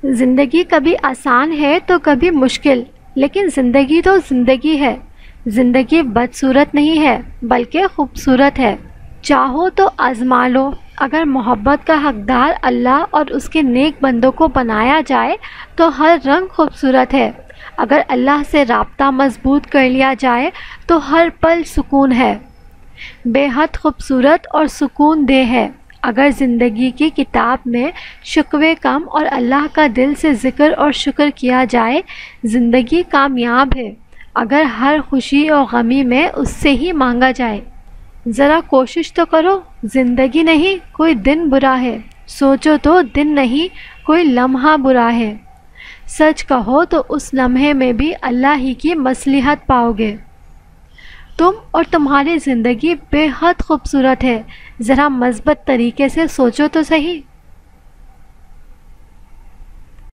زندگی کبھی آسان ہے تو کبھی مشکل، لیکن زندگی تو زندگی ہے۔ زندگی بدصورت نہیں ہے بلکہ خوبصورت ہے۔ چاہو تو آزما لو۔ اگر محبت کا حقدار اللہ اور اس کے نیک بندوں کو بنایا جائے تو ہر رنگ خوبصورت ہے۔ اگر اللہ سے رابطہ مضبوط کر لیا جائے تو ہر پل سکون ہے۔ بے حد خوبصورت اور سکون دہ ہے۔ اگر زندگی کی کتاب میں شکوے کم اور اللہ کا دل سے ذکر اور شکر کیا جائے، زندگی کامیاب ہے۔ اگر ہر خوشی اور غمی میں اس سے ہی مانگا جائے۔ ذرا کوشش تو کرو، زندگی نہیں کوئی دن برا ہے، سوچو تو دن نہیں کوئی لمحہ برا ہے، سچ کہو تو اس لمحے میں بھی اللہ ہی کی مصلحت پاؤ گے۔ تم اور تمہاری زندگی بے حد خوبصورت ہے، ذرا مثبت طریقے سے سوچو تو صحیح۔